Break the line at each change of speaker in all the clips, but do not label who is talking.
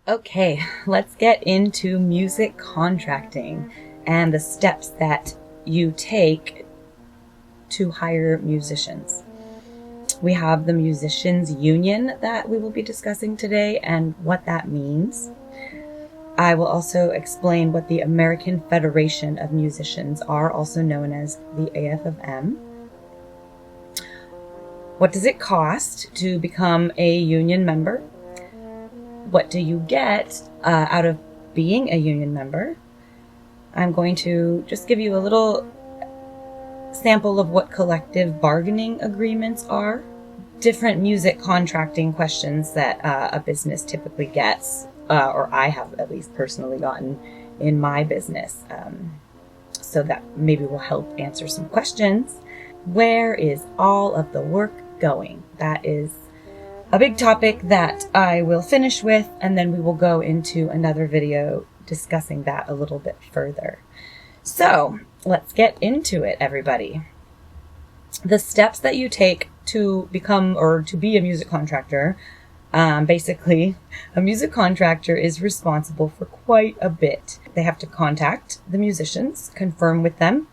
Okay, let's get into music contracting and the steps that you take to hire musicians. We have the musicians union that we will be discussing today and what that means. I will also explain what the American Federation of Musicians are, also known as the AFM. What does it cost to become a union member? What do you get out of being a union member? I'm going to just give you a little sample of what collective bargaining agreements are. Different music contracting questions that a business typically gets, or I have at least personally gotten in my business. So that maybe will help answer some questions. Where is all of the work going? That is a big topic that I will finish with, and then we will go into another video discussing that a little bit further. So let's get into it, everybody. The steps that you take to become or to be a music contractor, basically, a music contractor is responsible for quite a bit. They have to contact the musicians, confirm with them,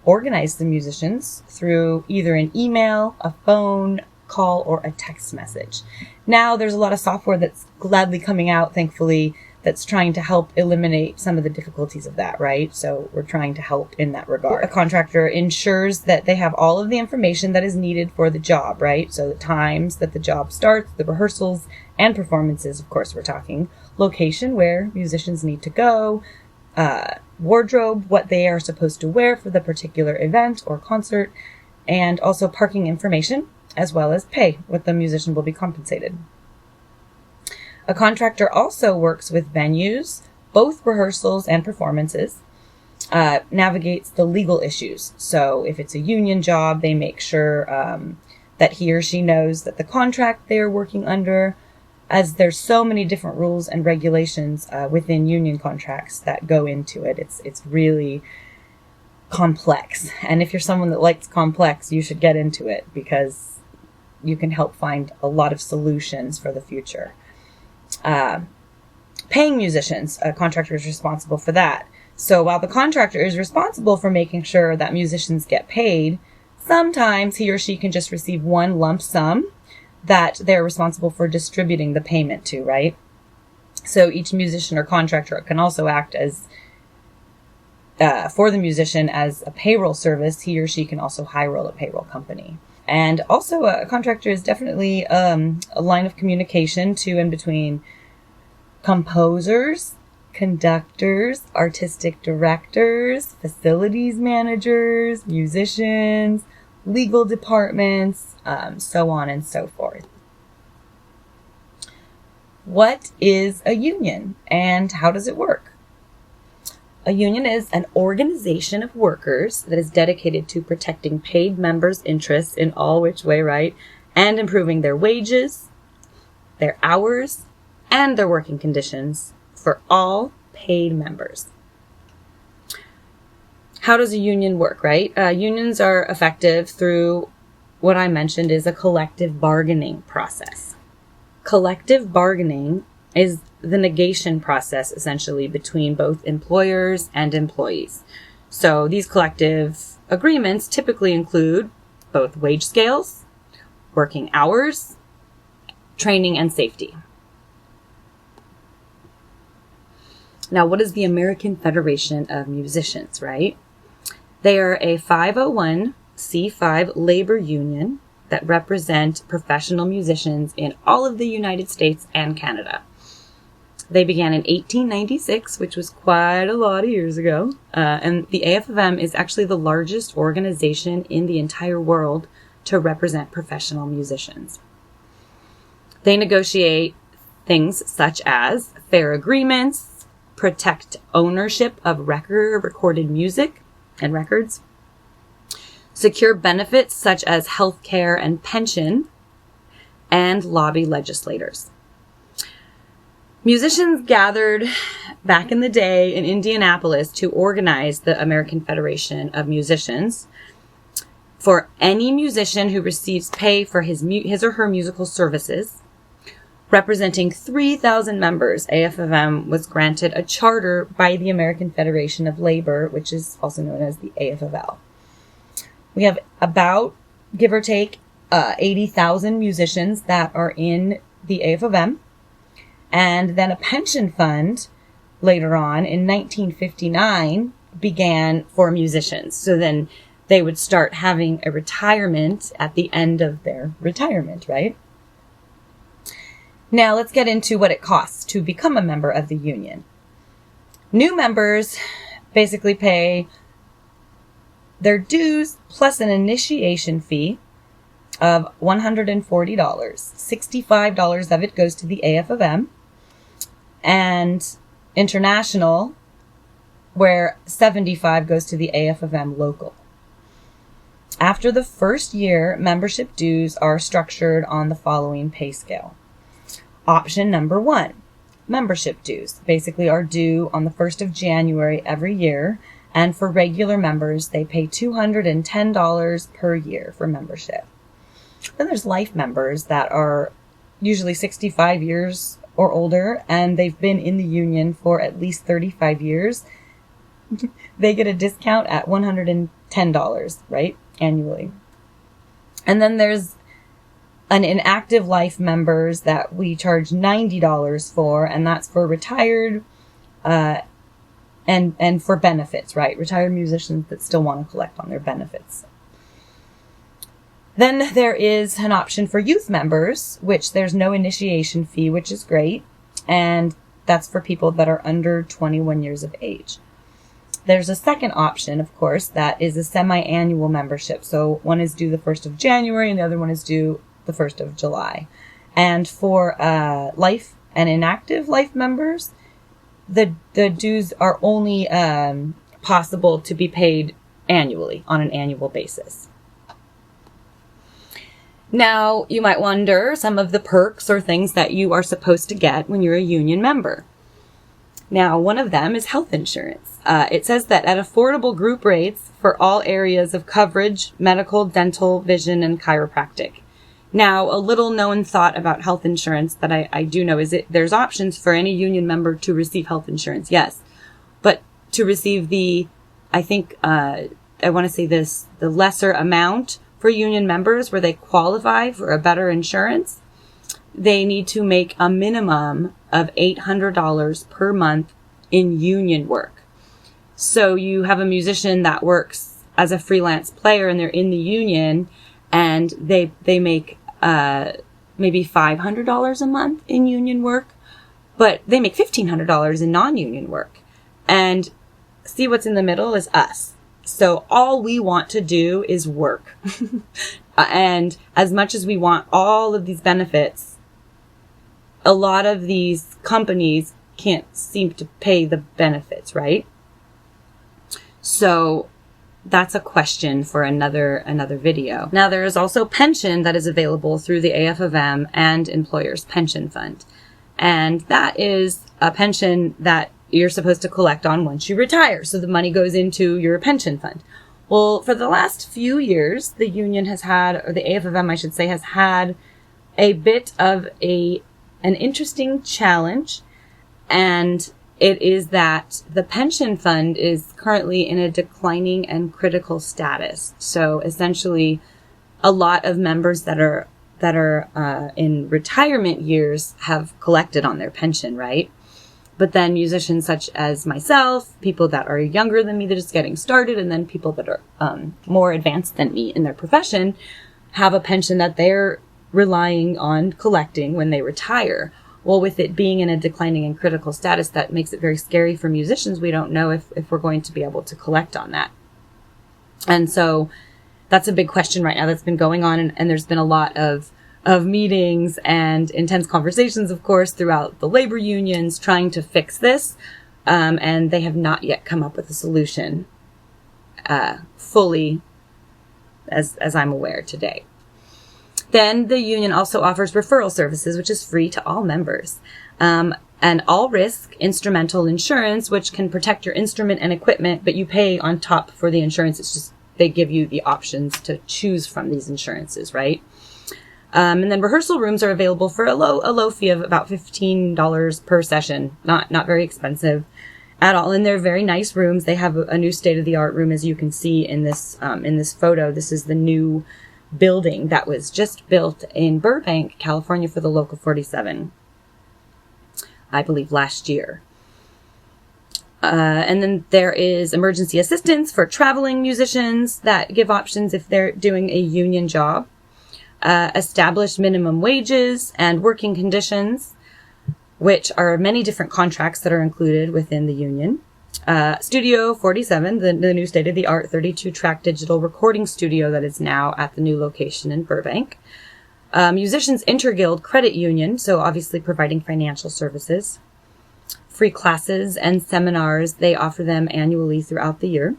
organize the musicians through either an email, a phone call, or a text message. Now there's a lot of software that's gladly coming out, thankfully, that's trying to help eliminate some of the difficulties of that, right? So we're trying to help in that regard. A contractor ensures that they have all of the information that is needed for the job, right? So the times that the job starts, the rehearsals and performances, of course we're talking, location where musicians need to go, wardrobe, what they are supposed to wear for the particular event or concert, and also parking information, as well as pay, what the musician will be compensated. A contractor also works with venues, both rehearsals and performances, navigates the legal issues. So if it's a union job, they make sure that he or she knows that the contract they are working under, as there's so many different rules and regulations within union contracts that go into it. It's really complex. And if you're someone that likes complex, you should get into it because you can help find a lot of solutions for the future. Paying musicians, a contractor is responsible for that. So while the contractor is responsible for making sure that musicians get paid, sometimes he or she can just receive one lump sum that they're responsible for distributing the payment to, right? So each musician or contractor can also act as for the musician as a payroll service. He or she can also hire a payroll company. And also a contractor is definitely a line of communication to and between composers, conductors, artistic directors, facilities managers, musicians, legal departments, so on and so forth. What is a union and how does it work? A union is an organization of workers that is dedicated to protecting paid members' interests in all which way, right? And improving their wages, their hours, and their working conditions for all paid members. How does a union work, right? Unions are effective through what I mentioned is a collective bargaining process. Collective bargaining is the negation process, essentially, between both employers and employees. So these collective agreements typically include both wage scales, working hours, training, and safety. Now, what is the American Federation of Musicians, right? They are a 501c5 labor union that represent professional musicians in all of the United States and Canada. They began in 1896, which was quite a lot of years ago. And the AFM is actually the largest organization in the entire world to represent professional musicians. They negotiate things such as fair agreements, protect ownership of recorded music and records, secure benefits such as health care and pension, and lobby legislators. Musicians gathered back in the day in Indianapolis to organize the American Federation of Musicians. For any musician who receives pay for his or her musical services, Representing 3,000 members, AFFM was granted a charter by the American Federation of Labor, which is also known as the AFFL. We have about, give or take, 80,000 musicians that are in the AFFM, and then a pension fund later on in 1959 began for musicians. So then they would start having a retirement at the end of their retirement, right? Now let's get into what it costs to become a member of the union. New members basically pay their dues plus an initiation fee of $140. $65 of it goes to the AFFM, and international, where $75 goes to the AFFM local. After the first year, membership dues are structured on the following pay scale. Option number 1, membership dues basically are due on the 1st of January every year, and for regular members, they pay $210 per year for membership. Then there's life members that are usually 65 years or older, and they've been in the union for at least 35 years. They get a discount at $110, right, annually. And then there's an inactive life members that we charge $90 for, and that's for retired and for benefits, right? Retired musicians that still want to collect on their benefits. Then there is an option for youth members, which there's no initiation fee, which is great, and that's for people that are under 21 years of age. There's a second option, of course, that is a semi-annual membership. So one is due the 1st of January and the other one is due the 1st of July. And for life and inactive life members, the dues are only possible to be paid annually, on an annual basis. Now, you might wonder some of the perks or things that you are supposed to get when you're a union member. Now, one of them is health insurance. It says that at affordable group rates for all areas of coverage, medical, dental, vision, and chiropractic. Now, a little known thought about health insurance that I do know is there's options for any union member to receive health insurance, yes. But to receive the lesser amount for union members where they qualify for a better insurance, they need to make a minimum of $800 per month in union work. So you have a musician that works as a freelance player and they're in the union and they make maybe $500 a month in union work, but they make $1,500 in non-union work. And see, what's in the middle is us. So all we want to do is work. And as much as we want all of these benefits, a lot of these companies can't seem to pay the benefits, right? So that's a question for another video. Now, there is also pension that is available through the AFFM and Employers Pension Fund. And that is a pension that you're supposed to collect on once you retire. So the money goes into your pension fund. Well, for the last few years, the union has had, or the AFFM, I should say, has had a bit of an interesting challenge. And it is that the pension fund is currently in a declining and critical status. So essentially, a lot of members that are in retirement years have collected on their pension, right? But then musicians such as myself, people that are younger than me, they're just getting started, and then people that are more advanced than me in their profession have a pension that they're relying on collecting when they retire. Well, with it being in a declining and critical status, that makes it very scary for musicians. We don't know if we're going to be able to collect on that. And so that's a big question right now that's been going on, and there's been a lot of meetings and intense conversations, of course, throughout the labor unions trying to fix this. And they have not yet come up with a solution fully as I'm aware today. Then the union also offers referral services, which is free to all members. And all risk instrumental insurance, which can protect your instrument and equipment, but you pay on top for the insurance. It's just they give you the options to choose from these insurances, right? And then rehearsal rooms are available for a low fee of about $15 per session. Not very expensive at all. And they're very nice rooms. They have a new state-of-the-art room, as you can see in this photo. This is the new building that was just built in Burbank, California for the Local 47, I believe last year. And then there is emergency assistance for traveling musicians that give options if they're doing a union job. Established minimum wages and working conditions, which are many different contracts that are included within the union. Studio 47, the new state-of-the-art 32-track digital recording studio that is now at the new location in Burbank. Musicians Interguild Credit Union, so obviously providing financial services. Free classes and seminars, they offer them annually throughout the year.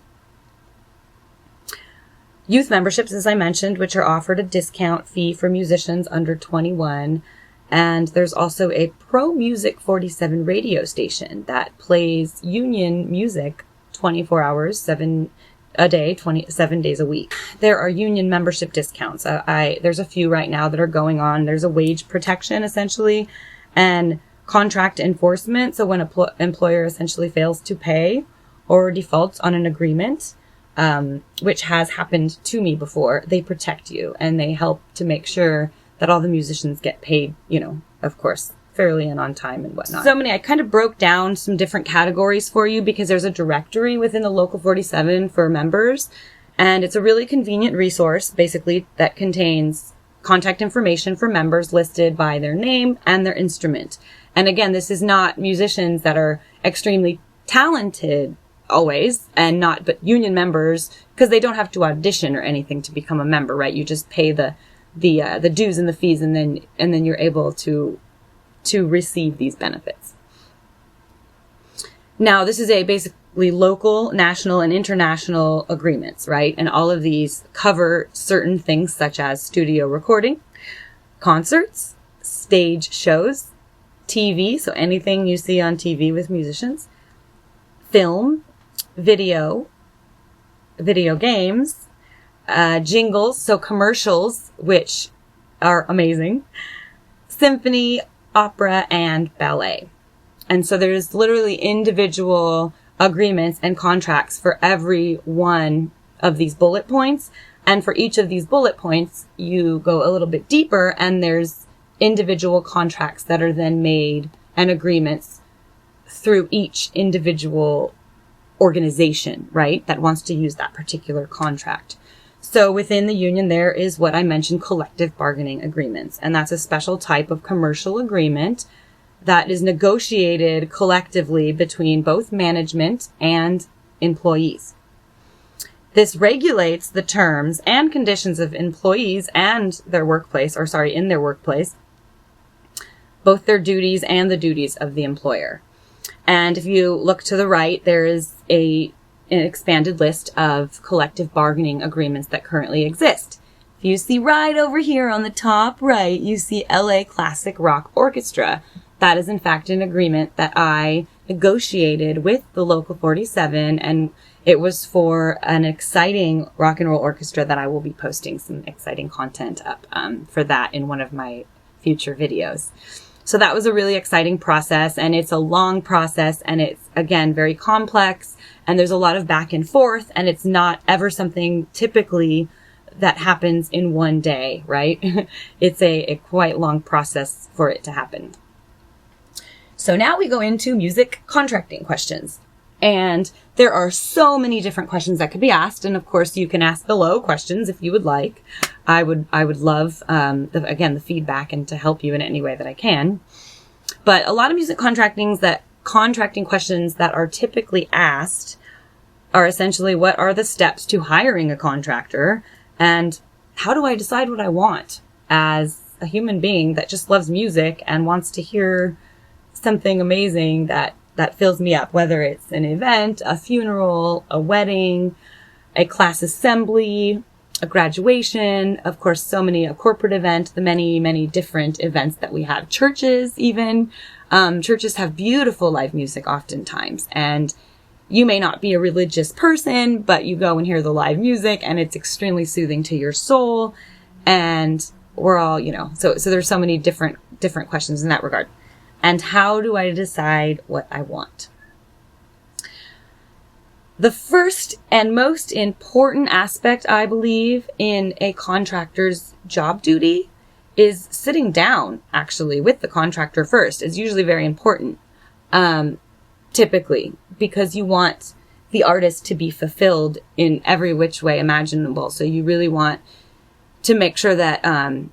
Youth memberships, as I mentioned, which are offered a discount fee for musicians under 21. And there's also a Pro Music 47 radio station that plays union music 24 hours, 7 a day, 7 days a week. There are union membership discounts. There's a few right now that are going on. There's a wage protection, essentially, and contract enforcement. So when an employer essentially fails to pay or defaults on an agreement, which has happened to me before, they protect you and they help to make sure that all the musicians get paid, of course, fairly and on time and whatnot. I kind of broke down some different categories for you because there's a directory within the Local 47 for members. And it's a really convenient resource, basically, that contains contact information for members listed by their name and their instrument. And again, this is not musicians that are extremely talented always, and but union members, because they don't have to audition or anything to become a member, right? You just pay the dues and the fees, and then you're able to receive these benefits. Now, this is basically local, national, and international agreements, right? And all of these cover certain things such as studio recording, concerts, stage shows, TV, so anything you see on TV with musicians, film, video games, jingles, so commercials, which are amazing, symphony, opera, and ballet. And so there's literally individual agreements and contracts for every one of these bullet points. And for each of these bullet points, you go a little bit deeper, and there's individual contracts that are then made and agreements through each individual organization, right, that wants to use that particular contract. So within the union, there is what I mentioned, collective bargaining agreements. And that's a special type of commercial agreement that is negotiated collectively between both management and employees. This regulates the terms and conditions of employees and their workplace, in their workplace, both their duties and the duties of the employer. And if you look to the right, there is an expanded list of collective bargaining agreements that currently exist. If you see right over here on the top right, you see LA Classic Rock Orchestra. That is, in fact, an agreement that I negotiated with the Local 47, and it was for an exciting rock and roll orchestra that I will be posting some exciting content up for that in one of my future videos. So that was a really exciting process, and it's a long process, and it's, again, very complex, and there's a lot of back and forth, and it's not ever something typically that happens in one day, right? It's a quite long process for it to happen. So now we go into music contracting questions. And there are so many different questions that could be asked. And of course, you can ask below questions if you would like. I would love, the feedback and to help you in any way that I can. But a lot of music contracting questions that are typically asked are essentially, what are the steps to hiring a contractor? And how do I decide what I want as a human being that just loves music and wants to hear something amazing that fills me up, whether it's an event, a funeral, a wedding, a class assembly, a graduation, of course, a corporate event, the many, many different events that we have. Churches, even. Churches have beautiful live music oftentimes. And you may not be a religious person, but you go and hear the live music and it's extremely soothing to your soul. And we're all, so there's so many different questions in that regard. And how do I decide what I want? The first and most important aspect, I believe, in a contractor's job duty is sitting down, actually, with the contractor first. It's usually very important, typically, because you want the artist to be fulfilled in every which way imaginable. So you really want to make sure that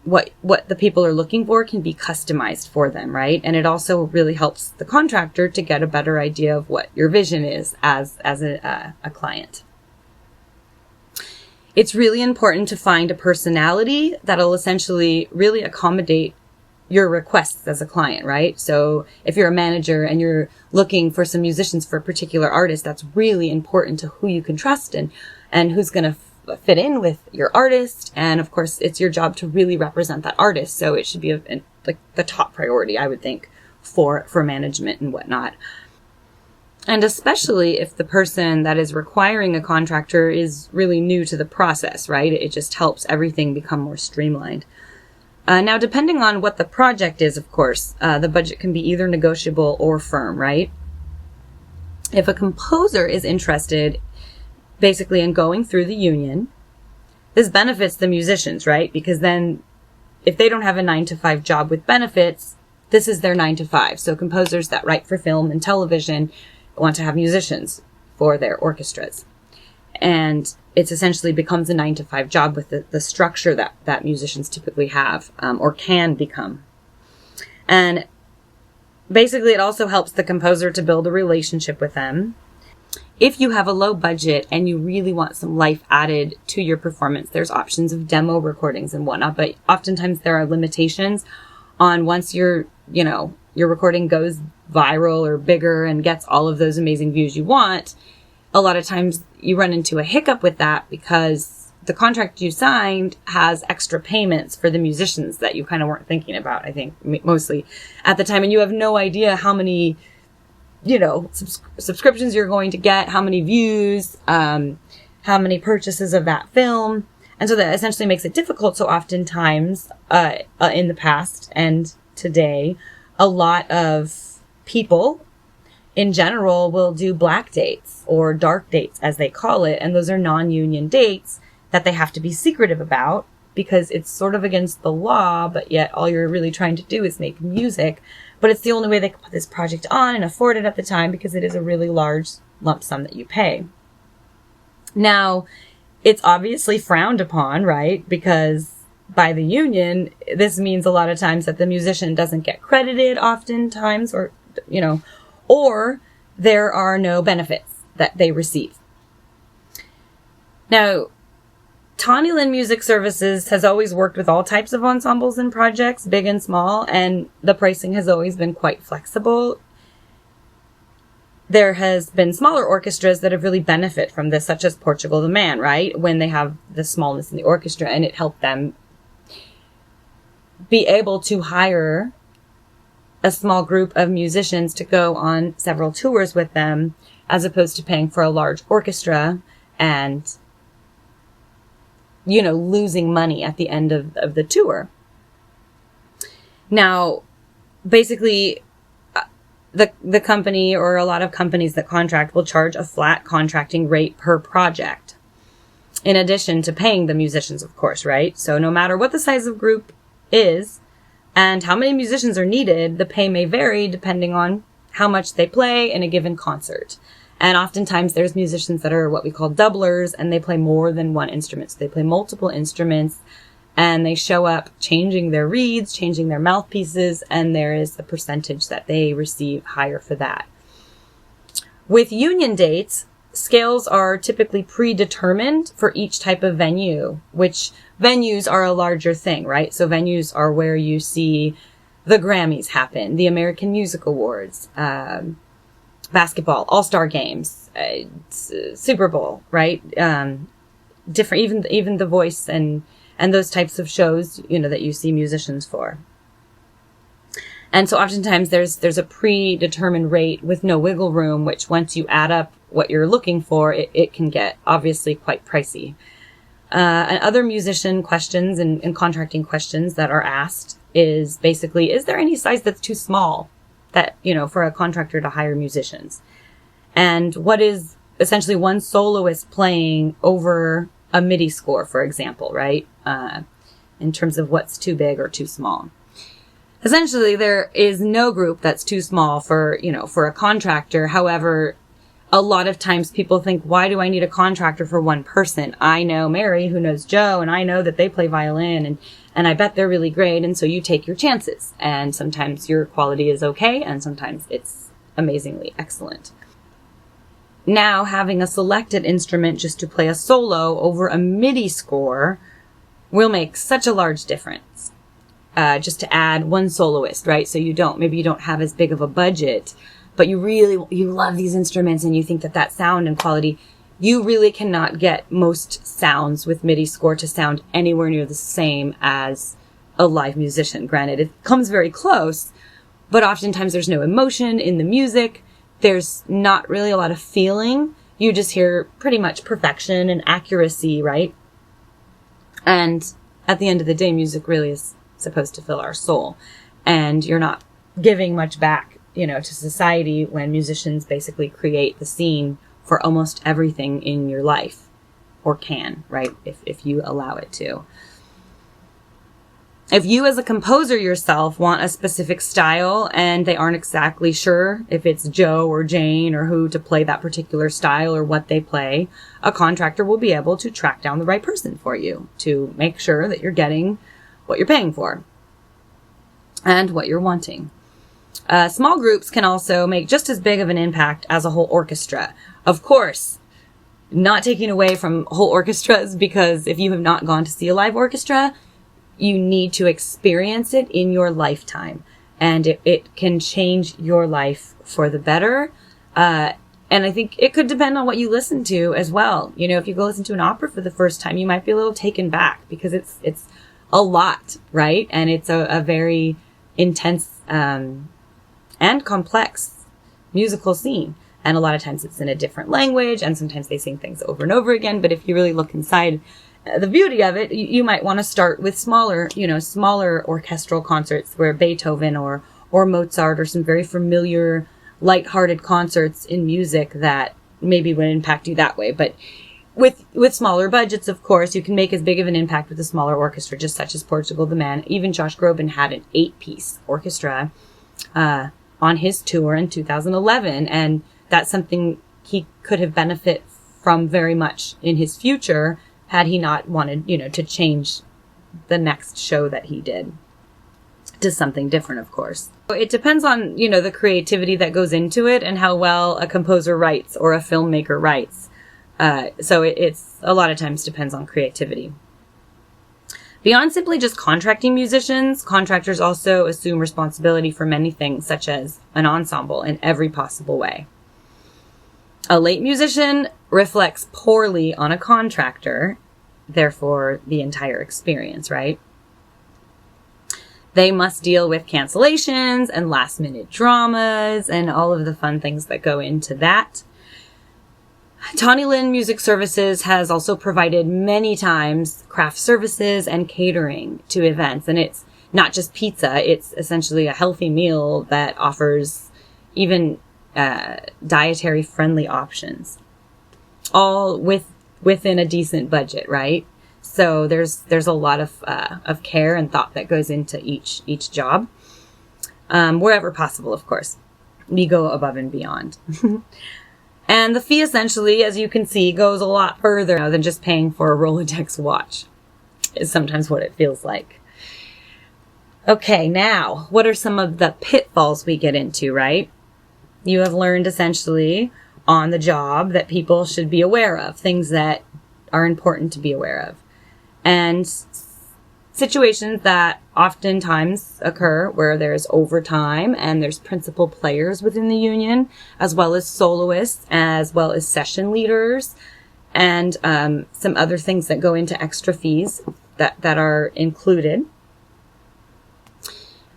what the people are looking for can be customized for them, right? And it also really helps the contractor to get a better idea of what your vision is as a client. It's really important to find a personality that'll essentially really accommodate your requests as a client, right? So if you're a manager and you're looking for some musicians for a particular artist, that's really important to who you can trust and who's going to fit in with your artist. And of course, it's your job to really represent that artist. So it should be like the top priority, I would think, for management and whatnot. And especially if the person that is requiring a contractor is really new to the process, right? It just helps everything become more streamlined. Now, depending on what the project is, of course, the budget can be either negotiable or firm, right? If a composer is interested basically in going through the union, this benefits the musicians, right? Because then if they don't have a 9-to-5 job with benefits, this is their 9-to-5. So composers that write for film and television want to have musicians for their orchestras. And it essentially becomes a 9-to-5 job with the structure that musicians typically have, or can become. And basically it also helps the composer to build a relationship with them. If you have a low budget and you really want some life added to your performance, there's options of demo recordings and whatnot, but oftentimes there are limitations on once your recording goes viral or bigger and gets all of those amazing views you want. A lot of times you run into a hiccup with that because the contract you signed has extra payments for the musicians that you kind of weren't thinking about, I think, mostly at the time. And you have no idea how many, subscriptions you're going to get, how many views, how many purchases of that film. And so that essentially makes it difficult. So oftentimes, in the past and today, a lot of people in general will do black dates or dark dates, as they call it. And those are non-union dates that they have to be secretive about because it's sort of against the law, but yet all you're really trying to do is make music. But it's the only way they can put this project on and afford it at the time because it is a really large lump sum that you pay. Now, it's obviously frowned upon, right? Because by the union, this means a lot of times that the musician doesn't get credited oftentimes, or there are no benefits that they receive. Now, Tawnee Lynn Music Services has always worked with all types of ensembles and projects, big and small, and the pricing has always been quite flexible. There has been smaller orchestras that have really benefit from this, such as Portugal the Man, right? When they have the smallness in the orchestra, and it helped them be able to hire a small group of musicians to go on several tours with them, as opposed to paying for a large orchestra and, losing money at the end of the tour. Now, basically, the company or a lot of companies that contract will charge a flat contracting rate per project, in addition to paying the musicians, of course, right? So no matter what the size of group is and how many musicians are needed, the pay may vary depending on how much they play in a given concert. And oftentimes there's musicians that are what we call doublers, and they play more than one instrument. So they play multiple instruments, and they show up changing their reeds, changing their mouthpieces, and there is a percentage that they receive higher for that. With union dates, scales are typically predetermined for each type of venue, which venues are a larger thing, right? So venues are where you see the Grammys happen, the American Music Awards, basketball, all-star games, Super Bowl, right? Different, even The Voice and those types of shows, that you see musicians for. And so oftentimes there's a predetermined rate with no wiggle room, which once you add up what you're looking for, it can get obviously quite pricey. And other musician questions and contracting questions that are asked is basically, is there any size that's too small that, for a contractor to hire musicians? And what is essentially one soloist playing over a MIDI score, for example, right? In terms of what's too big or too small. Essentially, there is no group that's too small for a contractor. However, a lot of times people think, why do I need a contractor for one person? I know Mary who knows Joe, and I know that they play violin, and I bet they're really great. And so you take your chances. And sometimes your quality is okay, and sometimes it's amazingly excellent. Now, having a selected instrument just to play a solo over a MIDI score will make such a large difference. Just to add one soloist, right? So maybe you don't have as big of a budget, but you love these instruments and you think that sound and quality, you really cannot get most sounds with MIDI score to sound anywhere near the same as a live musician. Granted, it comes very close, but oftentimes there's no emotion in the music. There's not really a lot of feeling. You just hear pretty much perfection and accuracy, right? And at the end of the day, music really is supposed to fill our soul. And you're not giving much back, to society when musicians basically create the scene for almost everything in your life, or can, right? If you allow it to. If you as a composer yourself want a specific style and they aren't exactly sure if it's Joe or Jane or who to play that particular style or what they play, a contractor will be able to track down the right person for you to make sure that you're getting what you're paying for and what you're wanting. Small groups can also make just as big of an impact as a whole orchestra. Of course, not taking away from whole orchestras, because if you have not gone to see a live orchestra, you need to experience it in your lifetime. And it can change your life for the better. And I think it could depend on what you listen to as well. If you go listen to an opera for the first time, you might be a little taken back because it's a lot, right? And it's a very intense and complex musical scene. And a lot of times it's in a different language, and sometimes they sing things over and over again. But if you really look inside the beauty of it, you might want to start with smaller orchestral concerts where Beethoven or Mozart or some very familiar, lighthearted concerts in music that maybe would impact you that way. But with smaller budgets, of course, you can make as big of an impact with a smaller orchestra, just such as Portugal the Man. Even Josh Groban had an 8-piece orchestra on his tour in 2011, and that's something he could have benefited from very much in his future had he not wanted, to change the next show that he did to something different, of course. It depends on, the creativity that goes into it and how well a composer writes or a filmmaker writes. So it's a lot of times depends on creativity. Beyond simply just contracting musicians, contractors also assume responsibility for many things, such as an ensemble in every possible way. A late musician reflects poorly on a contractor, therefore the entire experience, right? They must deal with cancellations and last-minute dramas and all of the fun things that go into that. Tawnee Lynn Music Services has also provided many times craft services and catering to events. And it's not just pizza. It's essentially a healthy meal that offers even dietary friendly options, all within a decent budget, right? So there's a lot of care and thought that goes into each job, wherever possible, of course. We go above and beyond. And the fee essentially, as you can see, goes a lot further than just paying for a Rolodex watch, is sometimes what it feels like. Okay, now, what are some of the pitfalls we get into, right? You have learned essentially on the job that people should be aware of, things that are important to be aware of. And situations that oftentimes occur where there's overtime and there's principal players within the union, as well as soloists, as well as session leaders, and some other things that go into extra fees that are included.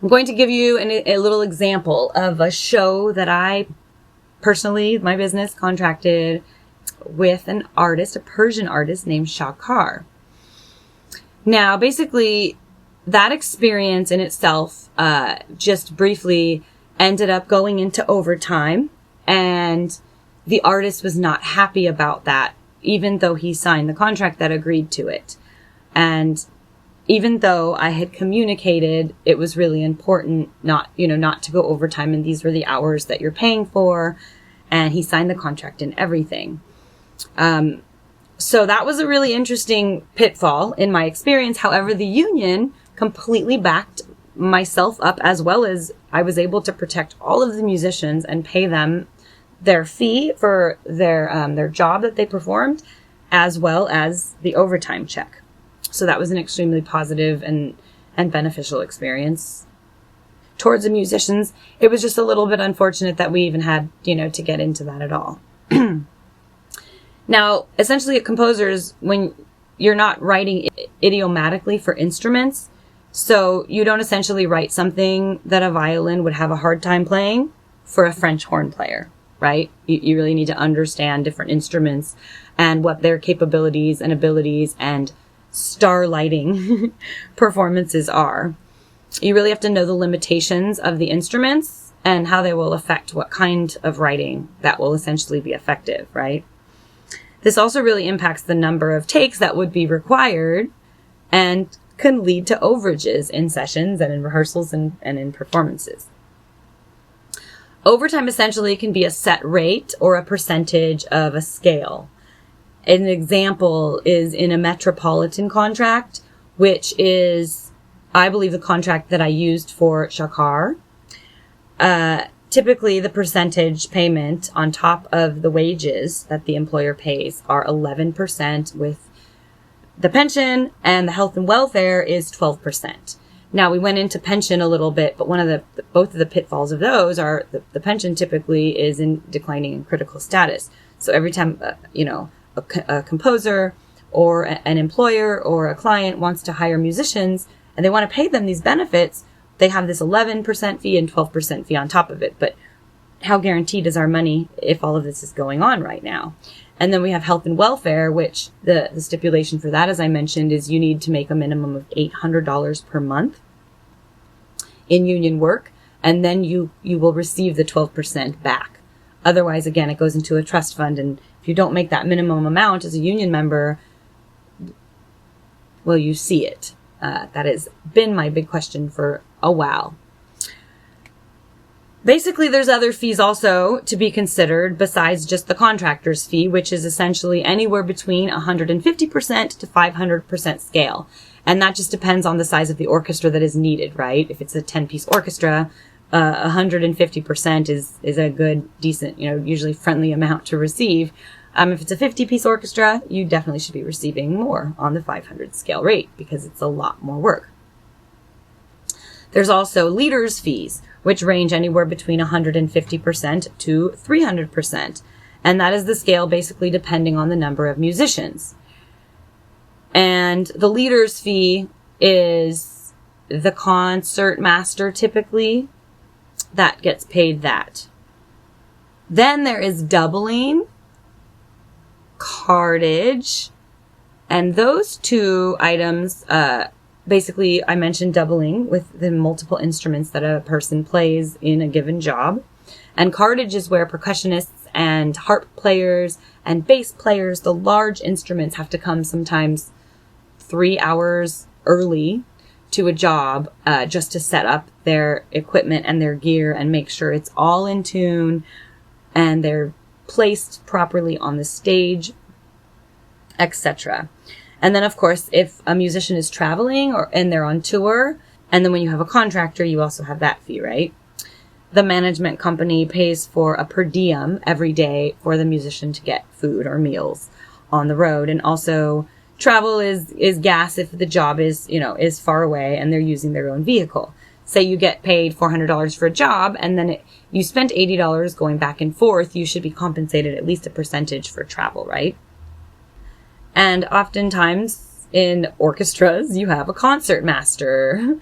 I'm going to give you a little example of a show that I personally, my business, contracted with an artist, a Persian artist named Shakar. Now, basically, that experience in itself just briefly ended up going into overtime, and the artist was not happy about that, even though he signed the contract that agreed to it. And even though I had communicated it was really important not to go overtime, and these were the hours that you're paying for, and he signed the contract and everything. So that was a really interesting pitfall in my experience. However, the union completely backed myself up, as well as I was able to protect all of the musicians and pay them their fee for their job that they performed, as well as the overtime check. So that was an extremely positive and beneficial experience towards the musicians. It was just a little bit unfortunate that we even had, to get into that at all. Now, essentially, composers, when you're not writing idiomatically for instruments, so you don't essentially write something that a violin would have a hard time playing for a French horn player, right? You really need to understand different instruments and what their capabilities and abilities and starlighting performances are. You really have to know the limitations of the instruments and how they will affect what kind of writing that will essentially be effective, right? This also really impacts the number of takes that would be required and can lead to overages in sessions and in rehearsals and in performances. Overtime essentially can be a set rate or a percentage of a scale. An example is in a metropolitan contract, which is, I believe, the contract that I used for Shakar. Typically, the percentage payment on top of the wages that the employer pays are 11% with the pension, and the health and welfare is 12%. Now, we went into pension a little bit, but both of the pitfalls of those are the pension typically is in declining and critical status. So every time, a composer or an employer or a client wants to hire musicians and they want to pay them these benefits, they have this 11% fee and 12% fee on top of it. But how guaranteed is our money if all of this is going on right now? And then we have health and welfare, which the stipulation for that, as I mentioned, is you need to make a minimum of $800 per month in union work, and then you will receive the 12% back. Otherwise, again, it goes into a trust fund, and if you don't make that minimum amount as a union member, well, you see it. That has been my big question for a while. Basically, there's other fees also to be considered besides just the contractor's fee, which is essentially anywhere between 150% to 500% scale. And that just depends on the size of the orchestra that is needed, right? If it's a 10-piece orchestra, 150% is a good, decent, usually friendly amount to receive. If it's a 50-piece orchestra, you definitely should be receiving more on the 500 scale rate because it's a lot more work. There's also leaders' fees, which range anywhere between 150% to 300%. And that is the scale basically depending on the number of musicians. And the leader's fee is the concert master typically that gets paid that. Then there is doubling, cartage, and those two items, basically I mentioned doubling with the multiple instruments that a person plays in a given job. And cartage is where percussionists and harp players and bass players, the large instruments, have to come sometimes 3 hours early to a job just to set up their equipment and their gear and make sure it's all in tune and they're placed properly on the stage, etc. And then, of course, if a musician is traveling and they're on tour, and then when you have a contractor, you also have that fee, right? The management company pays for a per diem every day for the musician to get food or meals on the road. And also travel is gas if the job is far away and they're using their own vehicle. Say you get paid $400 for a job and then you spent $80 going back and forth, you should be compensated at least a percentage for travel, right? And oftentimes in orchestras, you have a concert master.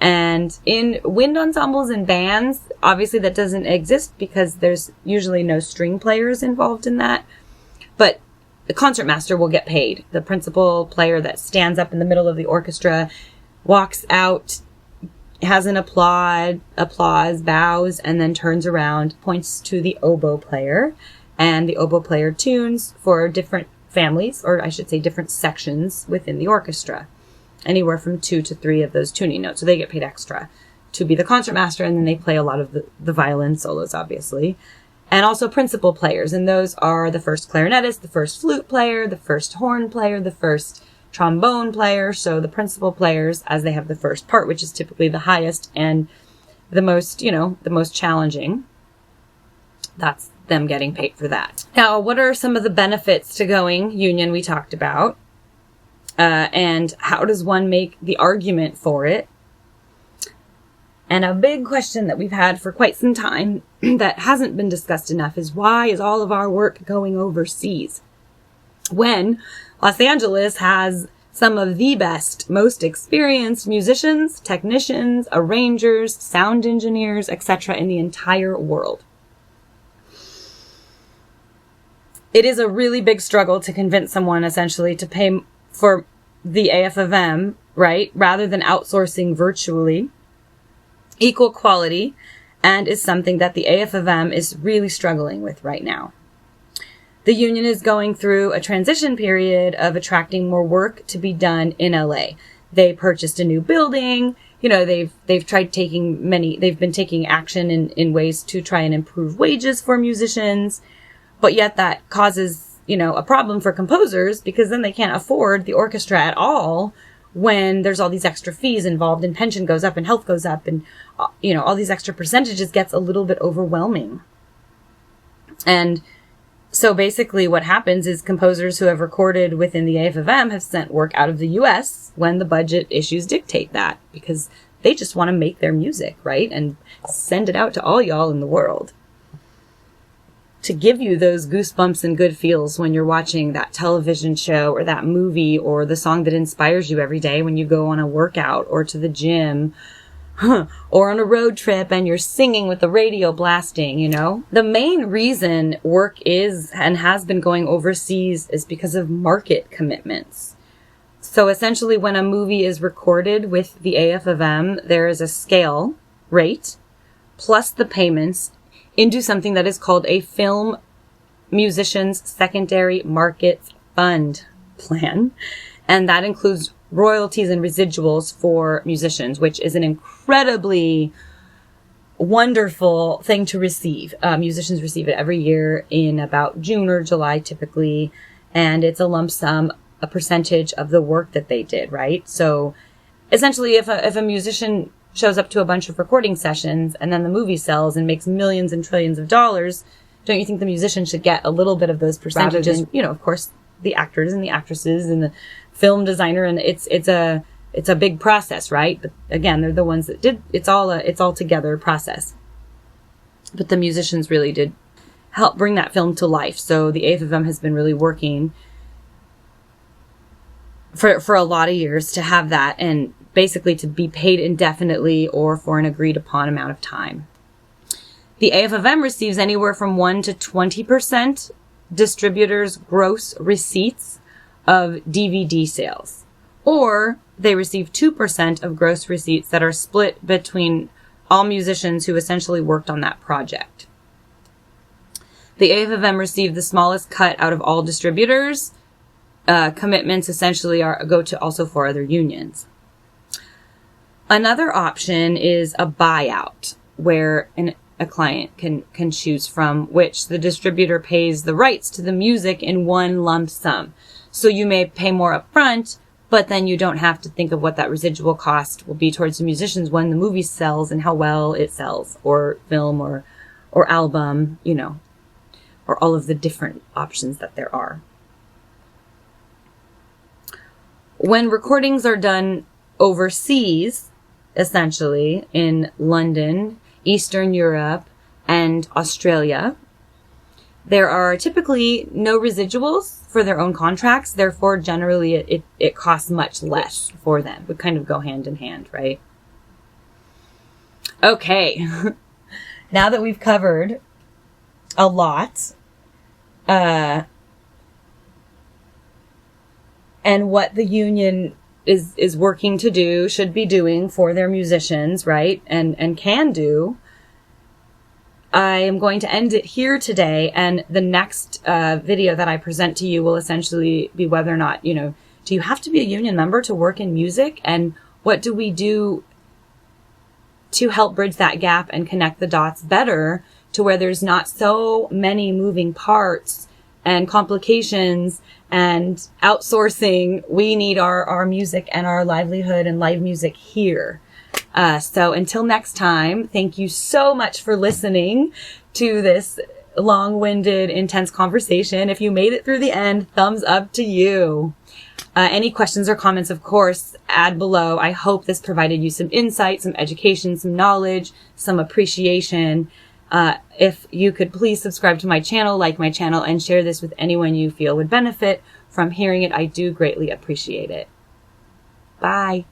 And in wind ensembles and bands, obviously that doesn't exist because there's usually no string players involved in that. But the concertmaster will get paid. The principal player that stands up in the middle of the orchestra, walks out, has an applause, bows, and then turns around, points to the oboe player, and the oboe player tunes for different families, or I should say different sections within the orchestra. Anywhere from 2 to 3 of those tuning notes. So they get paid extra to be the concertmaster, and then they play a lot of the violin solos, obviously. And also principal players, and those are the first clarinetist, the first flute player, the first horn player, the first trombone player. So the principal players, as they have the first part, which is typically the highest and the most, the most challenging, that's them getting paid for that. Now, what are some of the benefits to going union we talked about? And how does one make the argument for it? And a big question that we've had for quite some time that hasn't been discussed enough is, why is all of our work going overseas? When Los Angeles has some of the best, most experienced musicians, technicians, arrangers, sound engineers, etc. in the entire world. It is a really big struggle to convince someone essentially to pay for the AFM, right? Rather than outsourcing virtually. Equal quality, and is something that the AFM is really struggling with right now. The union is going through a transition period of attracting more work to be done in LA. They purchased a new building. They've been taking action in ways to try and improve wages for musicians. But yet that causes, a problem for composers, because then they can't afford the orchestra at all when there's all these extra fees involved, and pension goes up and health goes up, and, all these extra percentages gets a little bit overwhelming. And so basically what happens is composers who have recorded within the AFM have sent work out of the US when the budget issues dictate that, because they just want to make their music, right? And send it out to all y'all in the world to give you those goosebumps and good feels when you're watching that television show or that movie, or the song that inspires you every day when you go on a workout or to the gym or on a road trip and you're singing with the radio blasting, The main reason work is and has been going overseas is because of market commitments. So essentially when a movie is recorded with the AFM, there is a scale rate plus the payments into something that is called a Film Musicians Secondary Markets Fund plan. And that includes royalties and residuals for musicians, which is an incredibly wonderful thing to receive. Musicians receive it every year in about June or July typically. And it's a lump sum, a percentage of the work that they did, right? So essentially if a musician shows up to a bunch of recording sessions and then the movie sells and makes millions and trillions of dollars, don't you think the musician should get a little bit of those percentages? Of course, the actors and the actresses and the film designer, and it's a big process, right? But again, they're the ones that did, it's all together process. But the musicians really did help bring that film to life. So the AFM has been really working for a lot of years to have that, and basically to be paid indefinitely or for an agreed upon amount of time. The AFM receives anywhere from 1 to 20% distributors' gross receipts of DVD sales, or they receive 2% of gross receipts that are split between all musicians who essentially worked on that project. The AFM receive the smallest cut out of all distributors. Commitments essentially go to also 4 other unions. Another option is a buyout, where a client can choose from, which the distributor pays the rights to the music in one lump sum. So you may pay more up front, but then you don't have to think of what that residual cost will be towards the musicians when the movie sells and how well it sells, or film or album, or all of the different options that there are. When recordings are done overseas, essentially in London, Eastern Europe, and Australia, there are typically no residuals for their own contracts. Therefore, generally, it costs much less for them. We kind of go hand in hand, right? Okay. Now that we've covered a lot, and what the union is working to do, should be doing for their musicians, right? And can do. I am going to end it here today, and the next video that I present to you will essentially be whether or not, do you have to be a union member to work in music? And what do we do to help bridge that gap and connect the dots better to where there's not so many moving parts and complications and outsourcing? We need our music and our livelihood and live music here. So until next time, thank you so much for listening to this long-winded, intense conversation. If you made it through the end, thumbs up to you. Any questions or comments, of course, add below. I hope this provided you some insight, some education, some knowledge, some appreciation. If you could please subscribe to my channel, like my channel, and share this with anyone you feel would benefit from hearing it, I do greatly appreciate it. Bye.